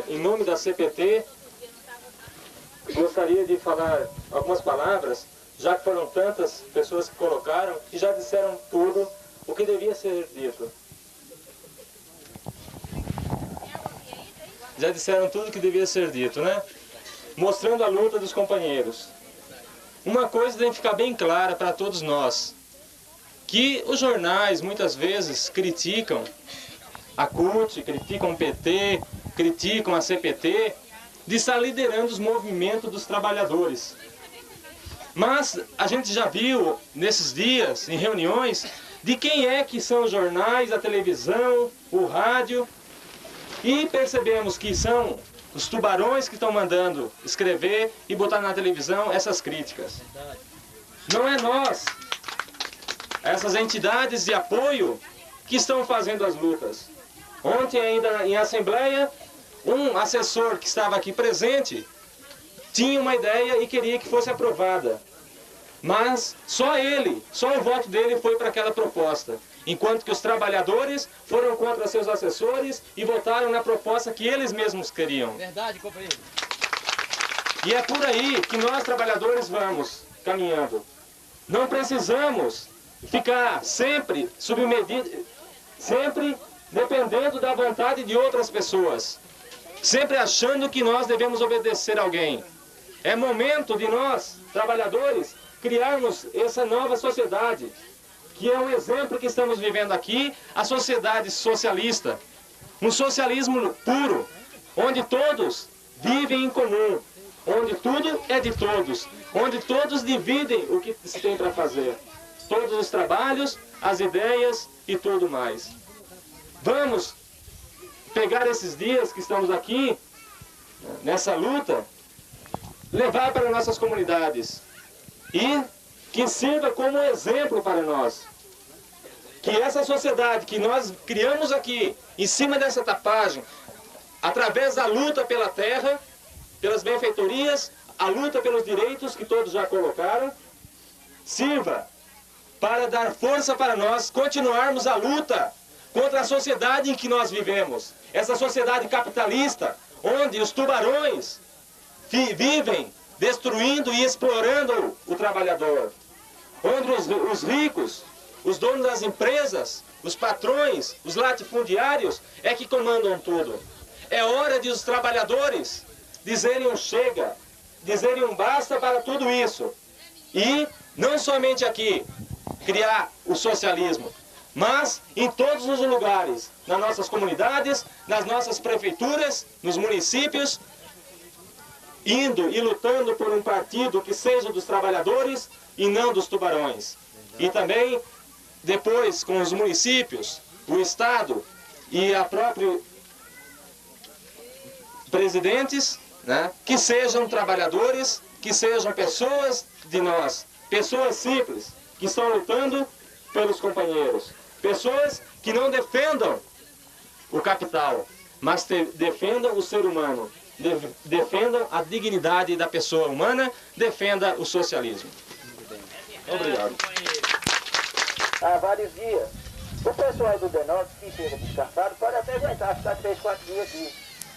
em nome da CPT, gostaria de falar algumas palavras, já que foram tantas pessoas que colocaram e já disseram tudo o que devia ser dito. Já disseram tudo o que devia ser dito, né? Mostrando a luta dos companheiros. Uma coisa tem que ficar bem clara para todos nós, que os jornais muitas vezes criticam a CUT, criticam o PT, criticam a CPT, de estar liderando os movimentos dos trabalhadores. Mas a gente já viu nesses dias, em reuniões, de quem é que são os jornais, a televisão, o rádio, e percebemos que são os tubarões que estão mandando escrever e botar na televisão essas críticas. Não é nós, essas entidades de apoio que estão fazendo as lutas. Ontem ainda em assembleia, um assessor que estava aqui presente tinha uma ideia e queria que fosse aprovada. Mas só o voto dele foi para aquela proposta. Enquanto que os trabalhadores foram contra seus assessores e votaram na proposta que eles mesmos queriam. Verdade, companheiro. E é por aí que nós, trabalhadores, vamos caminhando. Não precisamos ficar sempre submetidos, sempre dependendo da vontade de outras pessoas. Sempre achando que nós devemos obedecer a alguém. É momento de nós, trabalhadores, criarmos essa nova sociedade, que é o exemplo que estamos vivendo aqui, a sociedade socialista. Um socialismo puro, onde todos vivem em comum, onde tudo é de todos, onde todos dividem o que se tem para fazer. Todos os trabalhos, as ideias e tudo mais. Vamos pegar esses dias que estamos aqui, nessa luta, levar para nossas comunidades e que sirva como exemplo para nós. Que essa sociedade que nós criamos aqui, em cima dessa tapagem, através da luta pela terra, pelas benfeitorias, a luta pelos direitos que todos já colocaram, sirva para dar força para nós continuarmos a luta contra a sociedade em que nós vivemos. Essa sociedade capitalista, onde os tubarões vivem destruindo e explorando o trabalhador. Onde os ricos, os donos das empresas, os patrões, os latifundiários é que comandam tudo. É hora de os trabalhadores dizerem um chega, dizerem um basta para tudo isso. E não somente aqui criar o socialismo, mas em todos os lugares, nas nossas comunidades, nas nossas prefeituras, nos municípios, indo e lutando por um partido que seja dos trabalhadores e não dos tubarões. E também, depois, com os municípios, o Estado e a própria presidentes, né, que sejam trabalhadores, que sejam pessoas de nós, pessoas simples, que estão lutando pelos companheiros. Pessoas que não defendam o capital, mas defendam o ser humano. Defendam a dignidade da pessoa humana, defenda o socialismo. Obrigado. Há vários dias. O pessoal do DENOS, que chega descansado, pode até aguentar ficar 3, 4 dias aqui.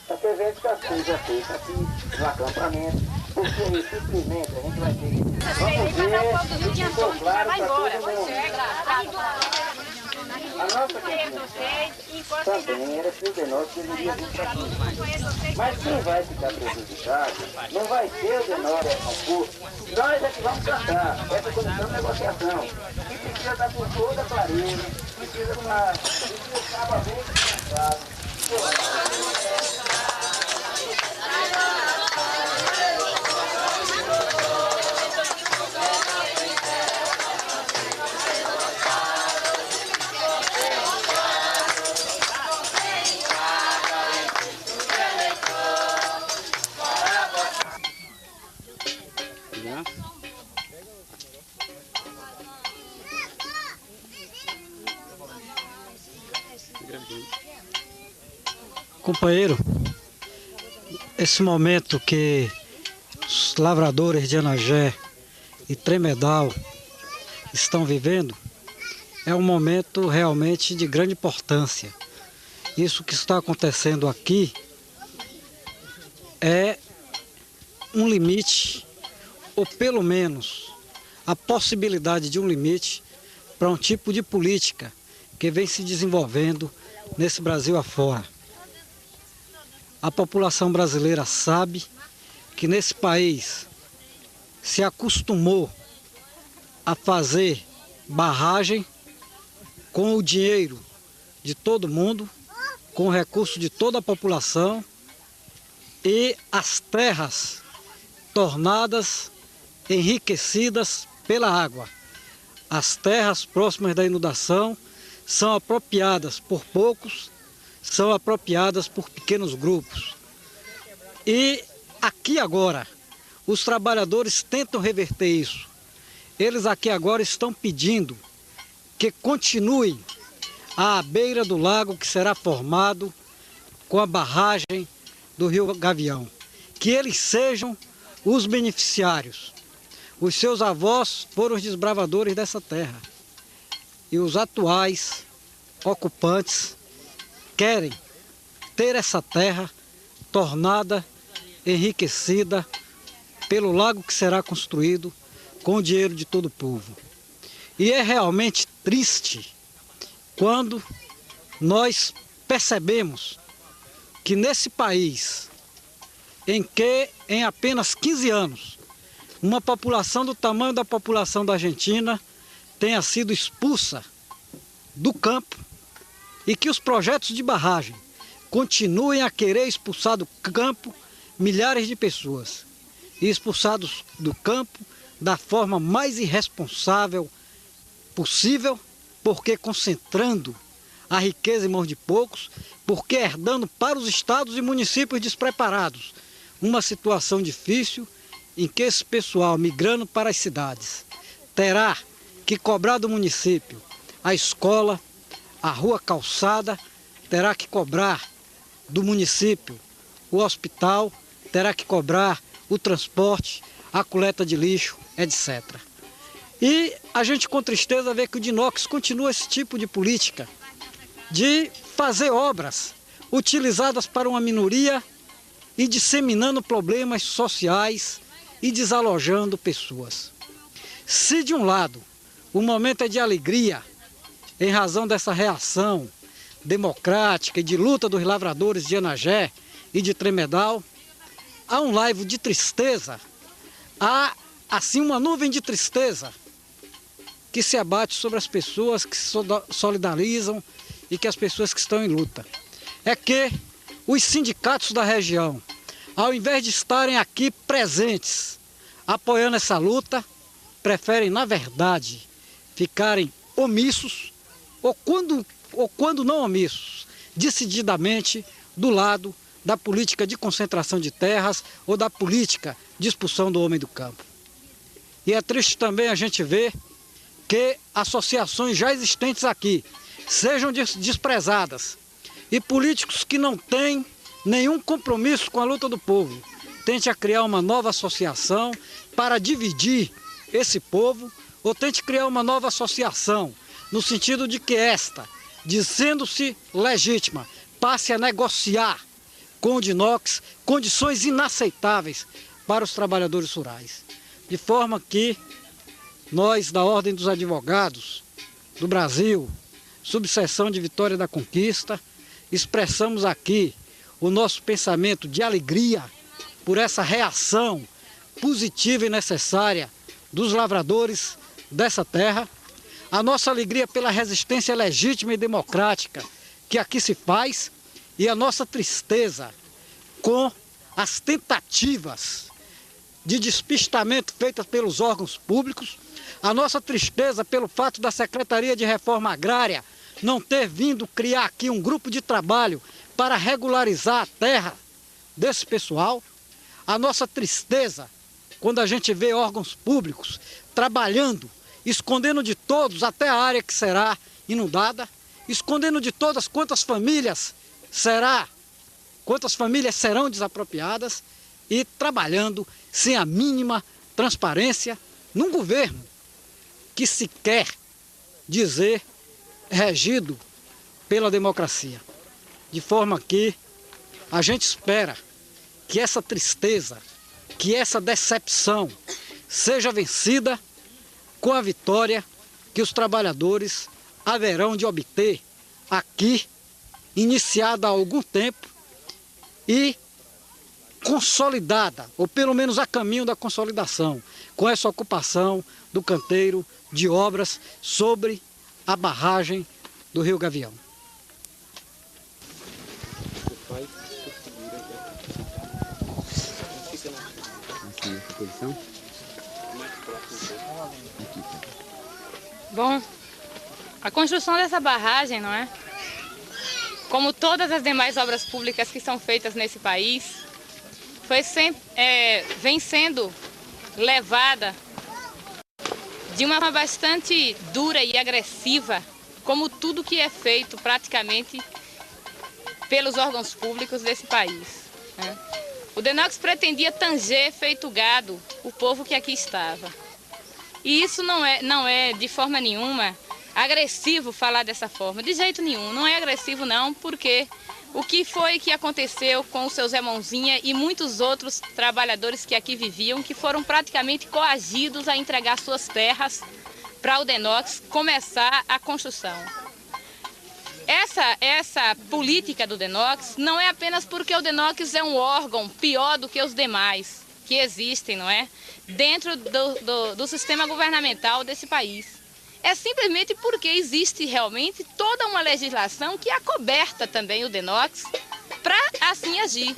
Porque às vezes a coisa feita aqui no acampamento, porque simplesmente a gente vai ter. Vamos ver se ficou claro para todo mundo. A nossa questão também era que o DENOS deveria vir para aqui. Mas quem vai ficar prejudicado não vai ser o DENOS ao curso. Nós é que vamos tratar essa comissão de negociação. E precisa estar com toda a clareza, precisa estar bem claro. Companheiro, esse momento que os lavradores de Anagé e Tremedal estão vivendo é um momento realmente de grande importância. Isso que está acontecendo aqui é um limite, ou pelo menos a possibilidade de um limite para um tipo de política que vem se desenvolvendo nesse Brasil afora. A população brasileira sabe que nesse país se acostumou a fazer barragem com o dinheiro de todo mundo, com o recurso de toda a população, e as terras tornadas enriquecidas pela água. As terras próximas da inundação são apropriadas por poucos, são apropriadas por pequenos grupos. E aqui agora, os trabalhadores tentam reverter isso. Eles aqui agora estão pedindo que continuem à beira do lago que será formado com a barragem do Rio Gavião. Que eles sejam os beneficiários. Os seus avós foram os desbravadores dessa terra. E os atuais ocupantes querem ter essa terra tornada, enriquecida pelo lago que será construído com o dinheiro de todo o povo. E é realmente triste quando nós percebemos que nesse país, em que em apenas 15 anos, uma população do tamanho da população da Argentina tenha sido expulsa do campo e que os projetos de barragem continuem a querer expulsar do campo milhares de pessoas. E expulsados do campo da forma mais irresponsável possível, porque concentrando a riqueza em mãos de poucos, porque herdando para os estados e municípios despreparados uma situação difícil em que esse pessoal migrando para as cidades terá que cobrar do município a escola, a rua calçada, terá que cobrar do município o hospital, terá que cobrar o transporte, a coleta de lixo, etc. E a gente com tristeza vê que o Dinox continua esse tipo de política de fazer obras utilizadas para uma minoria e disseminando problemas sociais e desalojando pessoas. Se de um lado o momento é de alegria, em razão dessa reação democrática e de luta dos lavradores de Anagé e de Tremedal, há um laivo de tristeza, há assim uma nuvem de tristeza que se abate sobre as pessoas que se solidarizam e que as pessoas que estão em luta. É que os sindicatos da região, ao invés de estarem aqui presentes, apoiando essa luta, preferem, na verdade, ficarem omissos, ou quando não omissos, decididamente do lado da política de concentração de terras ou da política de expulsão do homem do campo. E é triste também a gente ver que associações já existentes aqui sejam desprezadas e políticos que não têm nenhum compromisso com a luta do povo tente a criar uma nova associação para dividir esse povo, ou tente criar uma nova associação no sentido de que esta, dizendo-se legítima, passe a negociar com o Dinox condições inaceitáveis para os trabalhadores rurais. De forma que nós, da Ordem dos Advogados do Brasil, subseção de Vitória da Conquista, expressamos aqui o nosso pensamento de alegria por essa reação positiva e necessária dos lavradores dessa terra, a nossa alegria pela resistência legítima e democrática que aqui se faz e a nossa tristeza com as tentativas de despistamento feitas pelos órgãos públicos, a nossa tristeza pelo fato da Secretaria de Reforma Agrária não ter vindo criar aqui um grupo de trabalho para regularizar a terra desse pessoal, a nossa tristeza quando a gente vê órgãos públicos trabalhando, escondendo de todos até a área que será inundada, escondendo de todas quantas famílias serão desapropriadas e trabalhando sem a mínima transparência num governo que se quer dizer regido pela democracia. De forma que a gente espera que essa tristeza, que essa decepção seja vencida com a vitória que os trabalhadores haverão de obter aqui, iniciada há algum tempo e consolidada, ou pelo menos a caminho da consolidação, com essa ocupação do canteiro de obras sobre a barragem do Rio Gavião. Bom, a construção dessa barragem, não é? Como todas as demais obras públicas que são feitas nesse país, vem sendo levada de uma forma bastante dura e agressiva, como tudo que é feito praticamente pelos órgãos públicos desse país, né? O Denox pretendia tanger, feito gado, o povo que aqui estava. E isso não é de forma nenhuma agressivo falar dessa forma, de jeito nenhum. Não é agressivo não, porque o que foi que aconteceu com o seu Zé Mãozinha e muitos outros trabalhadores que aqui viviam, que foram praticamente coagidos a entregar suas terras para o Denox começar a construção. Essa política do Denox não é apenas porque o Denox é um órgão pior do que os demais que existem, não é? Dentro do sistema governamental desse país. É simplesmente porque existe realmente toda uma legislação que acoberta também o Denox para assim agir.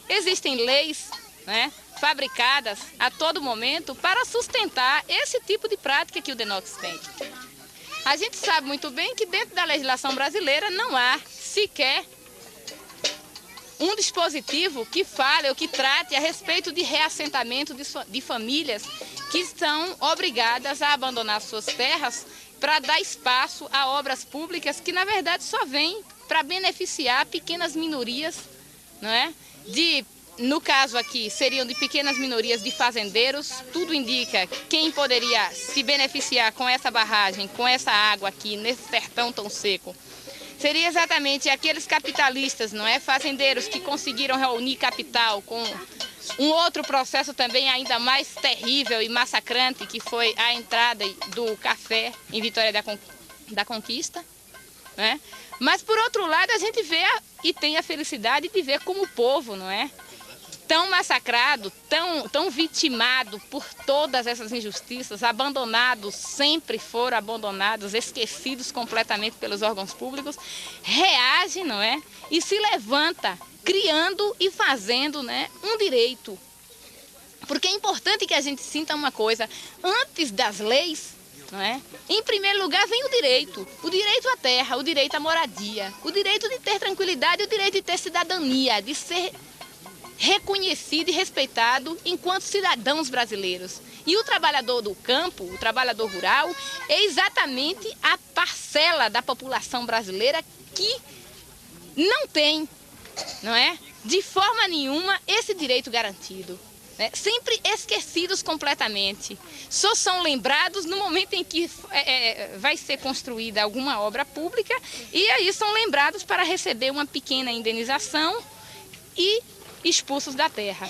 Existem leis, né, fabricadas a todo momento para sustentar esse tipo de prática que o Denox tem. A gente sabe muito bem que dentro da legislação brasileira não há sequer um dispositivo que fale ou que trate a respeito de reassentamento de famílias que estão obrigadas a abandonar suas terras para dar espaço a obras públicas que, na verdade, só vêm para beneficiar pequenas minorias, não é? No caso aqui, seriam de pequenas minorias de fazendeiros. Tudo indica quem poderia se beneficiar com essa barragem, com essa água aqui, nesse sertão tão seco. Seria exatamente aqueles capitalistas, não é? Fazendeiros que conseguiram reunir capital com um outro processo também ainda mais terrível e massacrante, que foi a entrada do café em Vitória da Conquista, né? Mas, por outro lado, a gente vê e tem a felicidade de ver como o povo, não é? Tão massacrado, tão vitimado por todas essas injustiças, abandonados, sempre foram abandonados, esquecidos completamente pelos órgãos públicos, reage, não é? E se levanta, criando e fazendo, né, um direito. Porque é importante que a gente sinta uma coisa, antes das leis, não é? Em primeiro lugar vem o direito à terra, o direito à moradia, o direito de ter tranquilidade, o direito de ter cidadania, de ser reconhecido e respeitado enquanto cidadãos brasileiros. E o trabalhador do campo, o trabalhador rural, é exatamente a parcela da população brasileira que não tem, não é, de forma nenhuma esse direito garantido, né? Sempre esquecidos completamente. Só são lembrados no momento em que vai ser construída alguma obra pública e aí são lembrados para receber uma pequena indenização e expulsos da terra.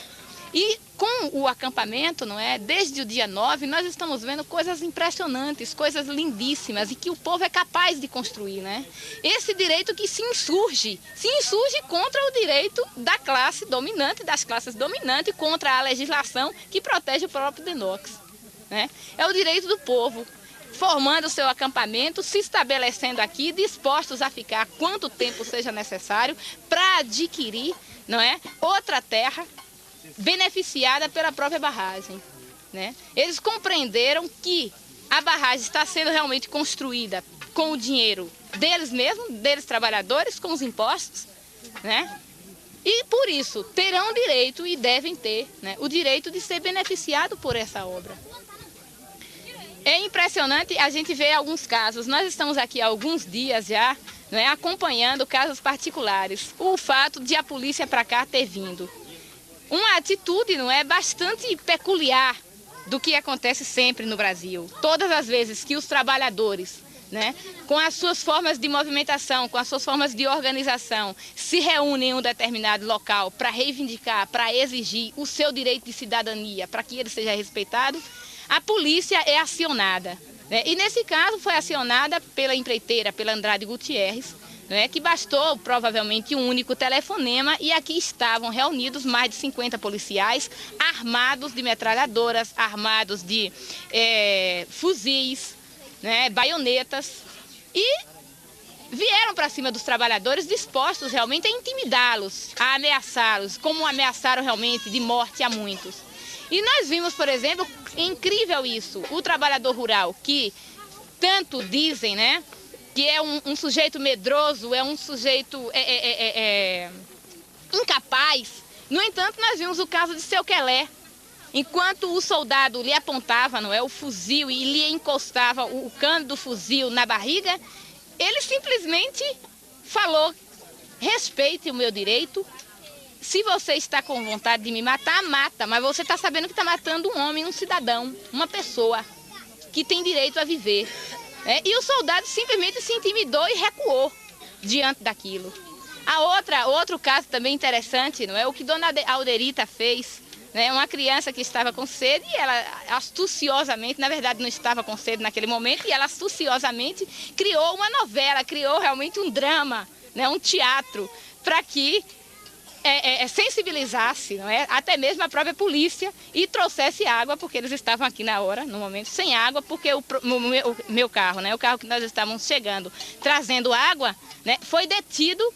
E com o acampamento, não é, desde o dia 9, nós estamos vendo coisas impressionantes, coisas lindíssimas e que o povo é capaz de construir, né? Esse direito que se insurge contra o direito da classe dominante, das classes dominantes, contra a legislação que protege o próprio Denox, né? É o direito do povo, formando o seu acampamento, se estabelecendo aqui, dispostos a ficar quanto tempo seja necessário para adquirir, não é, outra terra beneficiada pela própria barragem, né? Eles compreenderam que a barragem está sendo realmente construída com o dinheiro deles mesmos, deles trabalhadores, com os impostos, né? E por isso terão direito e devem ter, né, o direito de ser beneficiado por essa obra. É impressionante a gente ver alguns casos. Nós estamos aqui há alguns dias já, não é, acompanhando casos particulares. O fato de a polícia para cá ter vindo. Uma atitude, não é, bastante peculiar do que acontece sempre no Brasil. Todas as vezes que os trabalhadores né, com as suas formas de movimentação, com as suas formas de organização, se reúnem em um determinado local para reivindicar, para exigir o seu direito de cidadania, para que ele seja respeitado, a polícia é acionada, né? E nesse caso foi acionada pela empreiteira, pela Andrade Gutierrez, né, que bastou provavelmente um único telefonema e aqui estavam reunidos mais de 50 policiais armados de metralhadoras, armados de fuzis, né, baionetas, e vieram para cima dos trabalhadores dispostos realmente a intimidá-los, a ameaçá-los, como ameaçaram realmente de morte a muitos. E nós vimos, por exemplo, incrível isso, o trabalhador rural, que tanto dizem, né, que é um sujeito medroso, é um sujeito incapaz. No entanto, nós vimos o caso de Seu Quelé. Enquanto o soldado lhe apontava, não é, o fuzil e lhe encostava o cano do fuzil na barriga, ele simplesmente falou: respeite o meu direito. Se você está com vontade de me matar, mata, mas você está sabendo que está matando um homem, um cidadão, uma pessoa que tem direito a viver. E o soldado simplesmente se intimidou e recuou diante daquilo. Outro caso também interessante, não é, o que Dona Alderita fez, né, uma criança que estava com sede e ela astuciosamente, na verdade não estava com sede naquele momento, e ela astuciosamente criou uma novela, criou realmente um drama, né, um teatro, para que sensibilizasse, não é, até mesmo a própria polícia e trouxesse água, porque eles estavam aqui na hora, no momento, sem água, porque o meu carro, né, o carro que nós estávamos chegando, trazendo água, né, foi detido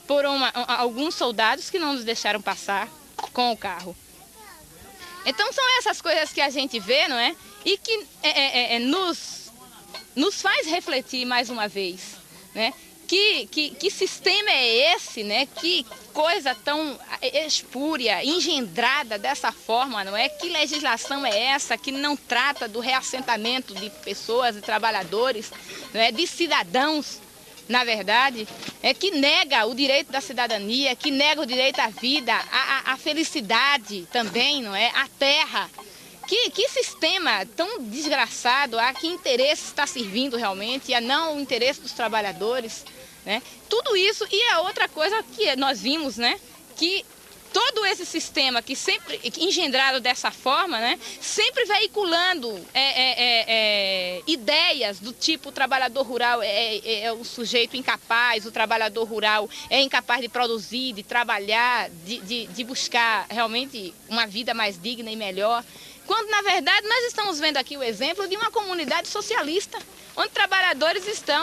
por alguns soldados que não nos deixaram passar com o carro. Então são essas coisas que a gente vê, não é, e que nos faz refletir mais uma vez, né, que sistema é esse, né? Que coisa tão espúria, engendrada dessa forma, não é? Que legislação é essa que não trata do reassentamento de pessoas e trabalhadores, não é? De cidadãos, na verdade, que nega o direito da cidadania, que nega o direito à vida, à felicidade também, não é? À terra. Que sistema tão desgraçado, a que interesse está servindo realmente, e a não o interesse dos trabalhadores, né? Tudo isso, e a outra coisa que nós vimos, né, que todo esse sistema que sempre engendrado dessa forma, né, sempre veiculando ideias do tipo: o trabalhador rural é um sujeito incapaz, o trabalhador rural é incapaz de produzir, de trabalhar, de buscar realmente uma vida mais digna e melhor. Quando, na verdade, nós estamos vendo aqui o exemplo de uma comunidade socialista, onde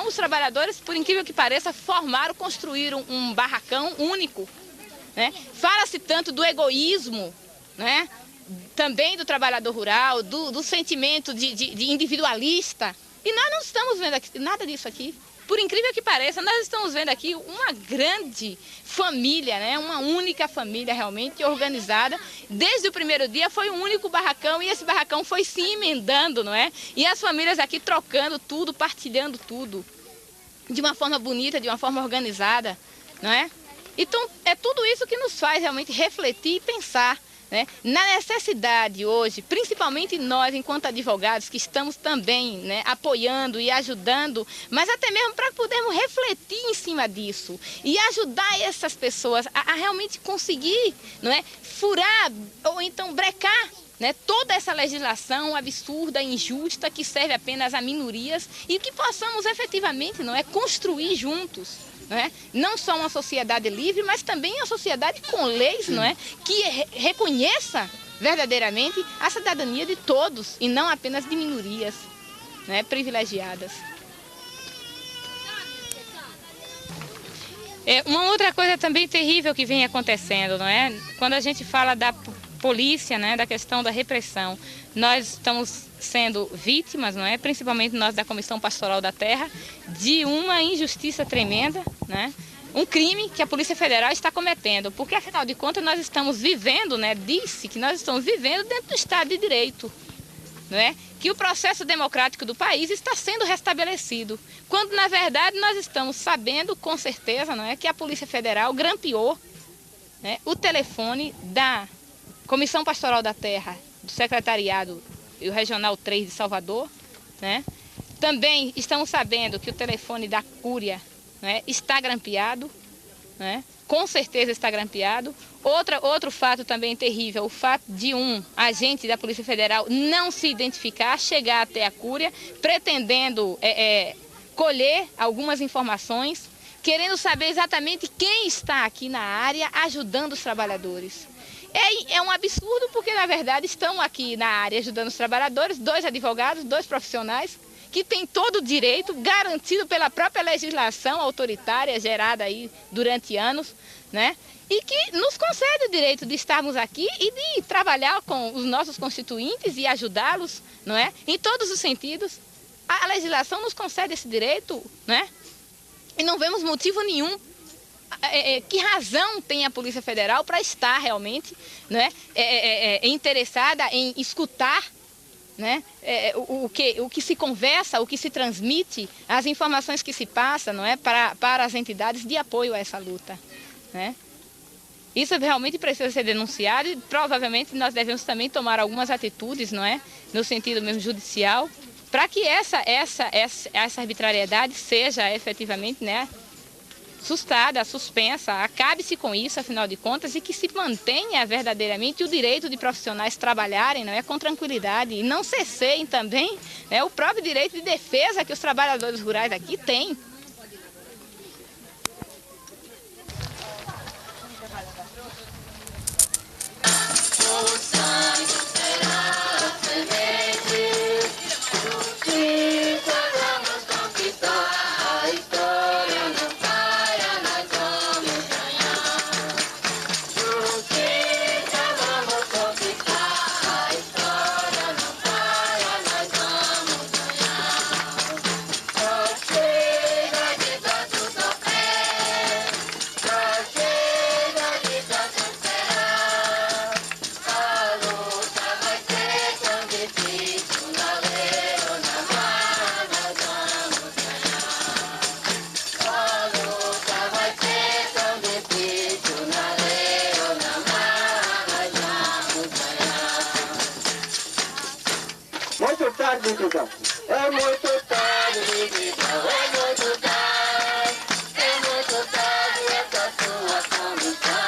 os trabalhadores, por incrível que pareça, construíram um barracão único, né? Fala-se tanto do egoísmo, né? Também do trabalhador rural, do sentimento de individualista, e nós não estamos vendo aqui, nada disso aqui. Por incrível que pareça, nós estamos vendo aqui uma grande família, né? Uma única família realmente organizada. Desde o primeiro dia foi um único barracão, e esse barracão foi se emendando, não é? E as famílias aqui trocando tudo, partilhando tudo, de uma forma bonita, de uma forma organizada, não é? Então, é tudo isso que nos faz realmente refletir e pensar, né, na necessidade hoje, principalmente nós, enquanto advogados, que estamos também, né, apoiando e ajudando, mas até mesmo para podermos refletir em cima disso e ajudar essas pessoas a realmente conseguir, não é, furar ou então brecar, né, toda essa legislação absurda, injusta, que serve apenas a minorias, e que possamos efetivamente, não é, construir juntos. Não só uma sociedade livre, mas também uma sociedade com leis, não é, que reconheça verdadeiramente a cidadania de todos e não apenas de minorias, né, privilegiadas. Uma outra coisa também terrível que vem acontecendo, não é? Quando a gente fala da polícia, né, da questão da repressão, nós estamos sendo vítimas, não é? Principalmente nós da Comissão Pastoral da Terra, de uma injustiça tremenda, né? Um crime que a Polícia Federal está cometendo, porque afinal de contas nós estamos vivendo, né? Disse que nós estamos vivendo dentro do Estado de Direito, não é? Que o processo democrático do país está sendo restabelecido, quando na verdade nós estamos sabendo com certeza, não é, que a Polícia Federal grampeou, né, o telefone da Comissão Pastoral da Terra, do Secretariado e o Regional 3 de Salvador, né, Também estamos sabendo que o telefone da Cúria, né, está grampeado, né? Com certeza está grampeado. Outro fato também terrível, o fato de um agente da Polícia Federal não se identificar, chegar até a Cúria, pretendendo colher algumas informações, querendo saber exatamente quem está aqui na área ajudando os trabalhadores. É um absurdo porque, na verdade, estão aqui na área ajudando os trabalhadores, 2 advogados, 2 profissionais, que têm todo o direito garantido pela própria legislação autoritária gerada aí durante anos, né? E que nos concede o direito de estarmos aqui e de trabalhar com os nossos constituintes e ajudá-los, não é? Em todos os sentidos. A legislação nos concede esse direito, né? E não vemos motivo nenhum. Que razão tem a Polícia Federal para estar realmente, né, interessada em escutar, né, o que se conversa, o que se transmite, as informações que se passam, não é, para as entidades de apoio a essa luta, né? Isso realmente precisa ser denunciado e provavelmente nós devemos também tomar algumas atitudes, não é, no sentido mesmo judicial, para que essa arbitrariedade seja efetivamente, né, sustada, suspensa, acabe-se com isso, afinal de contas, e que se mantenha verdadeiramente o direito de profissionais trabalharem, não é, com tranquilidade e não cesseiem também, né, o próprio direito de defesa que os trabalhadores rurais aqui têm. Muito tarde, Vitão. É muito tarde, Vitão. É muito tarde. É muito tarde essa sua condição.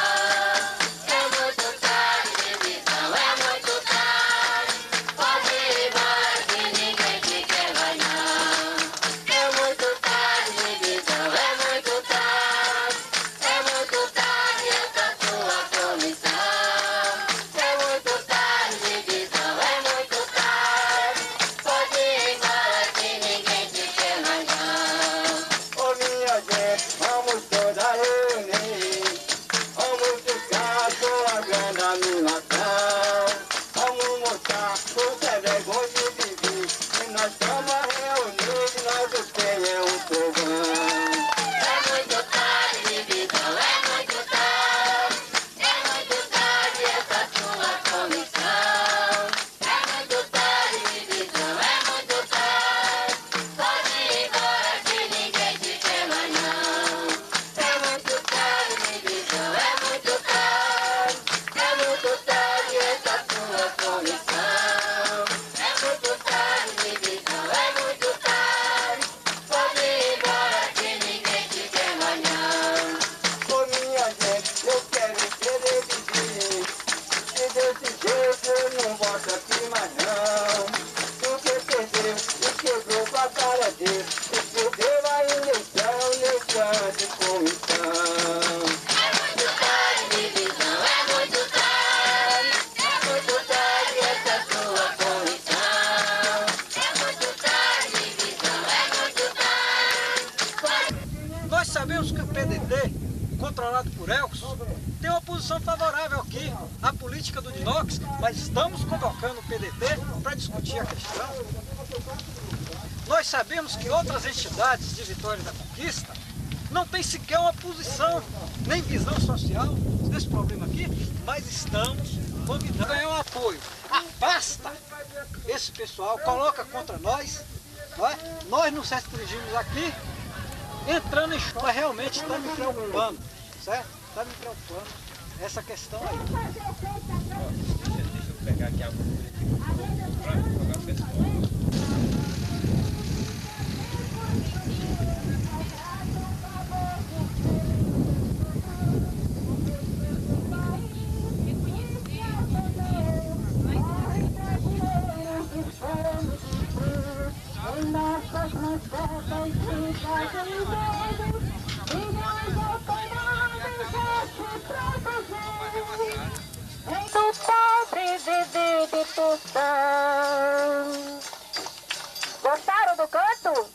É muito tarde, Vitão. É muito tarde. Pode ir embora que ninguém te quer mais não. É muito tarde, Vitão. É muito tarde. É muito tarde essa sua comissão. É muito tarde, Vitão. É muito tarde. Pode ir embora que ninguém te quer mais não. Ô minha gente, vamos toda reunir. Vamos ficar com a grande animação. Vamos mostrar o é vergonha de viver. E nós estamos reunidos, nós temos um fogão. É muito tarde, Vitão, é muito tarde. É muito tarde essa sua comissão. É muito tarde, Vitão, é muito tarde. Pode ir embora que ninguém te quer mais não. É muito tarde, Vitão, é muito tarde. É muito tarde essa sua comissão. É muito tarde, Vitão, é muito tarde. Pode ir embora que ninguém te quer mais não. Ô minha gente, eu quero ser eleger. E desse jeito eu não volto aqui mais não. Porque perdeu e quebrou com a cara dele. E perdeu a eleição de comissão. É muito tarde, Vitão, é muito tarde. É muito tarde essa sua comissão. É muito tarde, Vitão, é muito tarde. Nós sabemos que o PDT, controlado por Elkson, tem uma posição favorável aqui à política do Dinox, mas estamos convocando o PDT para discutir a questão. Nós sabemos que outras entidades de Vitória da Conquista não têm sequer uma posição, nem visão social desse problema aqui, mas estamos convidando a ganhar um apoio. Afasta esse pessoal, coloca contra nós, não é? Nós nos restringimos aqui, entrando em choque, mas realmente está me preocupando, certo? Está me preocupando essa questão aí. Deixa eu pegar aqui a agulha aqui. vivi de tostão. Gostaram do canto?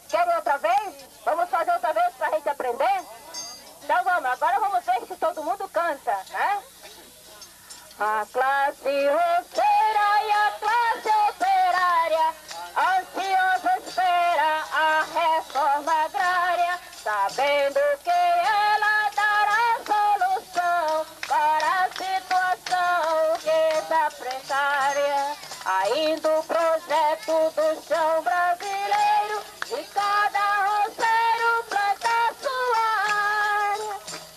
Querem outra vez? Vamos fazer outra vez pra gente aprender? Então vamos, agora vamos ver se todo mundo canta, né? A classe roceira e a classe operária ansiosa espera a reforma agrária, sabendo que ela dará solução para a situação que está precária. Ainda o projeto do chão brasileiro, de cada roceiro planta sua área.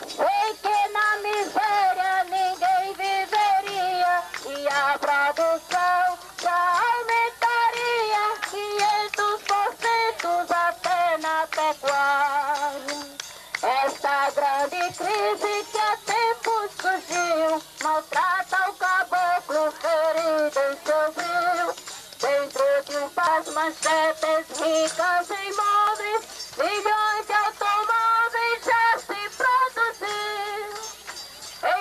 Sei que na miséria ninguém viveria e a produção já aumentaria 500% até na pecuária. Esta grande crise que há tempos surgiu maltrata o caboclo ferido em seu frio. Dentro de das manchetes ricas em móveis, milhões de automóveis já se produziram.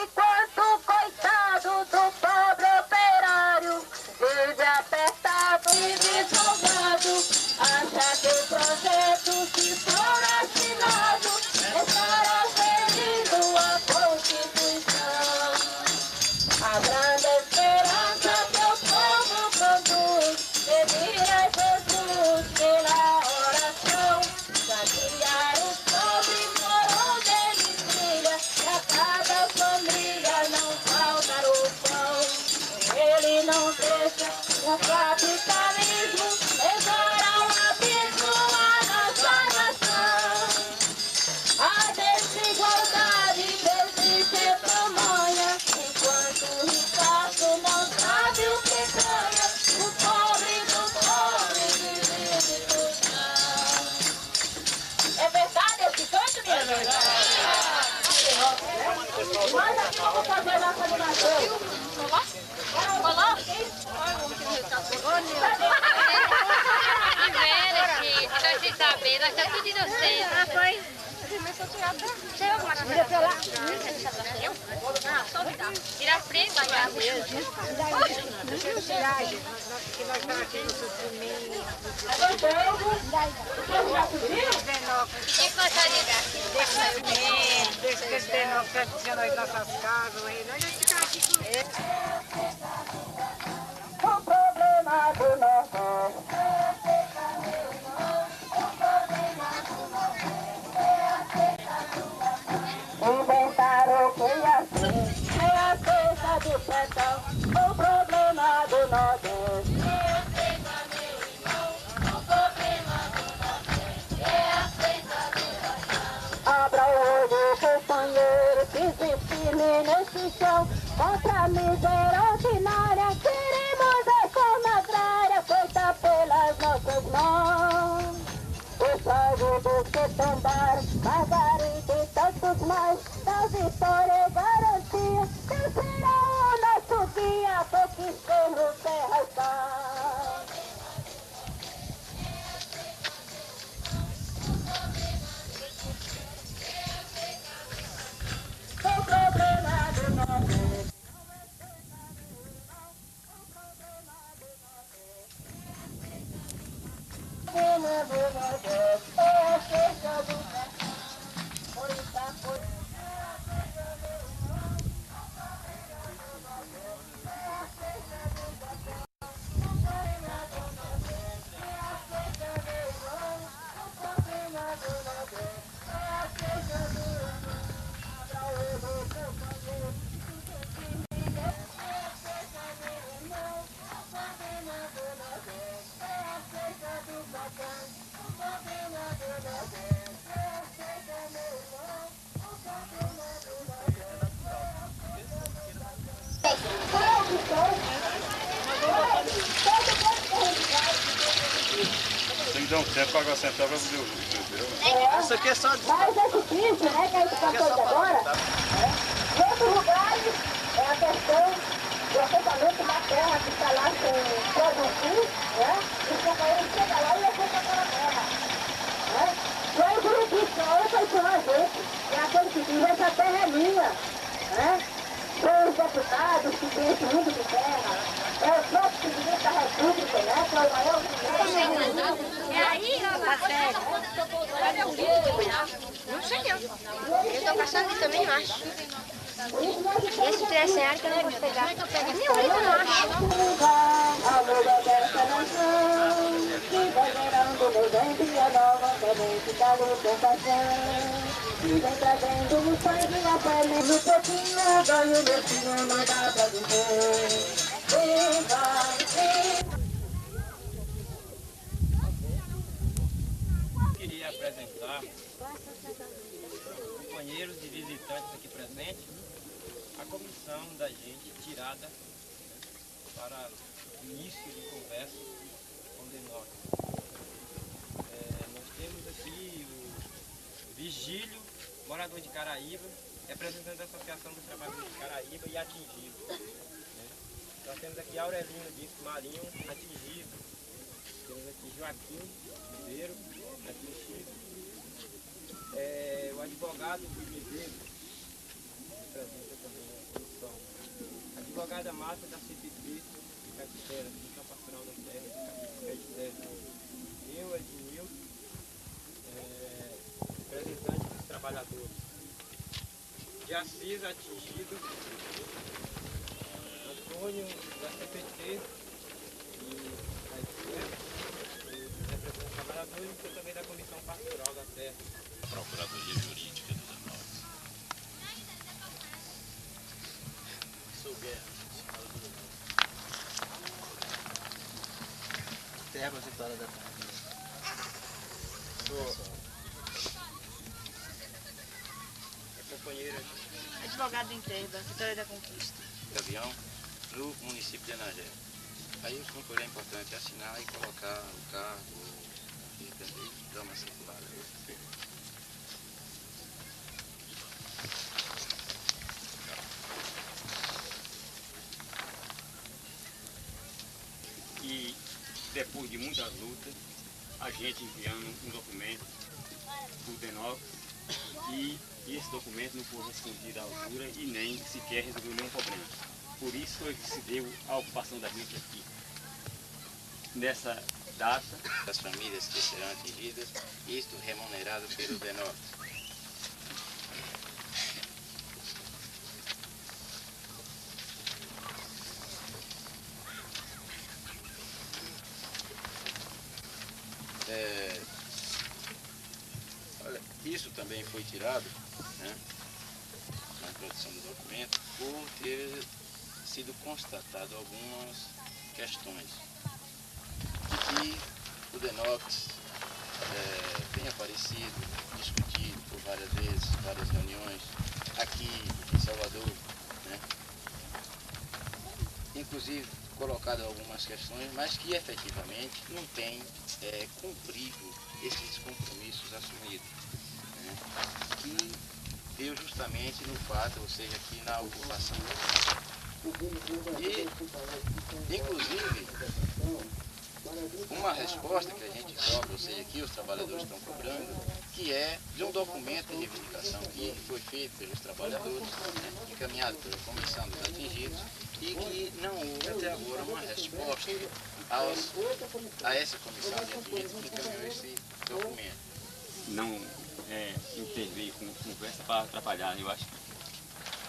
Enquanto o coitado do pobre operário vive apertado e desfolgado, acha que o projeto, se for assinado, estará ferindo a Constituição. A grande esperança que o povo produz, pedir a Jesus pela oração, saciar o pobre por onde ele trilha, e a cada família não faltar o pão. Ele não deixa o capitalismo levar ao abismo a nossa nação. A desigualdade persiste tamanha, enquanto o ricaço não sabe o que ganha, o pobre do pobre vive de tostão. É verdade esse canto, minha gente? Manda aqui, vamos fazer a nossa animação. Colou? Pra você saber, nós estamos tudo inocentes. Ah, foi? Chega com uma tira pra lá. Não, só me dá. Tira a frente, vai lá. Que nós estamos aqui no sofrimento. E nós saímos deixa que esse denó que nós nossas casas, nós vamos ficar aqui com ele. O problema do Nordeste. Inventaram que ia ser a cesta do sertão. O problema do Nordeste. Abra o olho, companheiro, pise firme nesse chão. Contra a miséria ordinária, queremos reforma agrária feita pelas nossas mãos. O sangue dos que tombaram, Margarida e tantos mais, da vitória e garantia, Deus será o nosso guia, conquistando terra e paz. O problema do Nordeste. O problema do Nordeste é a cesta do sertão. Foi tá, foi. Tem que dar um tempo para sentar para fazer o vídeo, entendeu? Isso aqui é só... Mas é difícil, né, que a gente passou de agora. Em outros lugares, é a questão do assentamento da terra que está lá com produção, né? E os companheiros chegam lá e assentam aquela terra, né? E aí o Jurubi chora para ensinar a gente, é aquele que diz, essa terra é minha, né? São os deputados que têm esse mundo de terra. É o próprio presidente da República, né? Que é o maior presidente. É aí, tá certo. Não sei não. Eu tô passando aqui também, eu acho. Esse trecenário que eu não vou pegar. Eu não acho. Que vai gerando meu bem, a nova semente da luz e vem trazendo no sangue na pele, no pouquinho ganho meu filho, não dá pra viver. Queria apresentar companheiros e visitantes aqui presentes a comissão da gente tirada para início de conversa com o DENOX. Nós temos aqui o Vigílio, morador de Caraíba, representante da Associação dos Trabalhadores de Caraíba e atingido. Nós temos aqui Aurelino Dito Marinho, atingido. Temos aqui Joaquim Ribeiro, atingido. O advogado Medeiros, representa também a comissão. A advogada Márcia da CPP, de Capitera, Comissão Pastoral da Terra, de Capitera. Eu, Ednilson, representante dos trabalhadores. De Assis, atingido. Antônio, da CPT, representante dos trabalhadores, e também da Comissão Pastoral da Terra. Procuradoria Jurídica do DENOX. Sou Guerra, terra conceituada da família. Sou Companheira advogado interno da Vitória da Conquista. Gavião no município de Anagé. Aí o concurso é importante assinar e colocar o cargo e também dar uma circulada. E depois de muitas lutas, a gente enviando um documento para o DENOX e esse documento não foi respondido à altura e nem sequer resolveu nenhum problema. Por isso foi que se deu a ocupação da gente aqui. Nessa data, as famílias que serão atingidas, isto remunerado pelo DENOX. Olha, isso também foi tirado, né, na produção do documento, por ter sido constatado algumas questões de que o DENOX tem aparecido, discutido por várias vezes, várias reuniões aqui em Salvador, né, inclusive colocado algumas questões, mas que efetivamente não tem cumprido esses compromissos assumidos, né, que deu justamente no fato, ou seja, aqui na ocupação. E, inclusive, uma resposta que a gente cobra, ou seja, que os trabalhadores estão cobrando, que é de um documento de reivindicação que foi feito pelos trabalhadores, né, encaminhado pela Comissão dos Atingidos, e que não houve até agora uma resposta a essa Comissão de Atingidos que encaminhou esse documento. não intervir com conversa para atrapalhar, eu acho que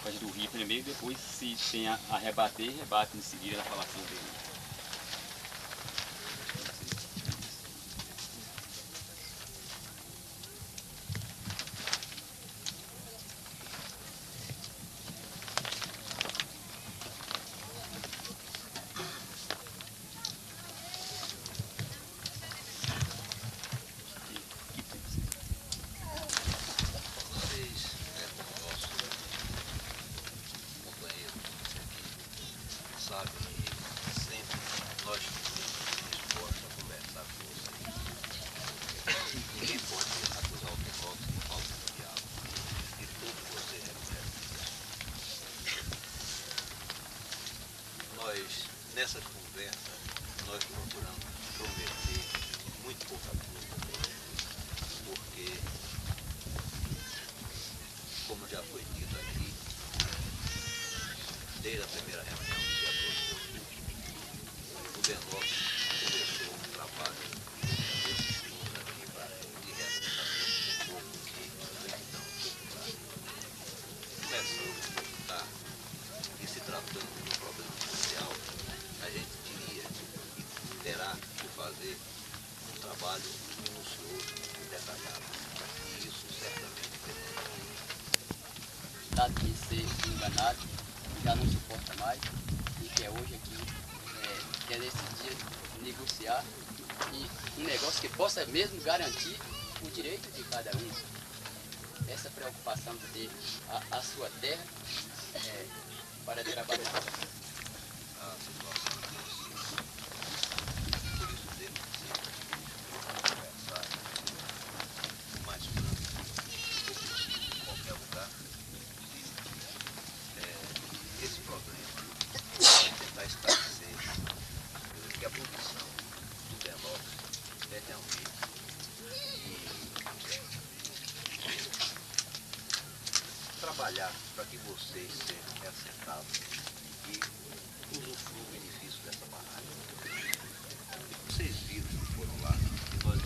pode ouvir primeiro, depois se tem a rebater, rebate em seguida na falação dele. Nessas conversas, nós procuramos prometer muito pouca coisa, porque, como já foi dito aqui, desde a primeira reunião do dia 12 de outubro, o DENOX começou um trabalho nesse estudo aqui de reassentamento do povo de Leitão Popular. Começando a estar e se tratando de um problema social, a gente diria que terá que fazer um trabalho minucioso e detalhado. E isso certamente demanda. Dado de ser enganado, já não suporta mais e que é hoje aqui, quer decidir negociar e um negócio que possa mesmo garantir o direito de cada um. Essa preocupação de ter a sua terra para trabalhar. A situação por isso temos que conversar o mais franco em qualquer lugar. Esse problema tentar esclarecer que a produção do DENOX é realmente trabalhar para que vocês sejam reassentados e usufruam o benefício dessa barragem. Vocês viram que foram lá e nós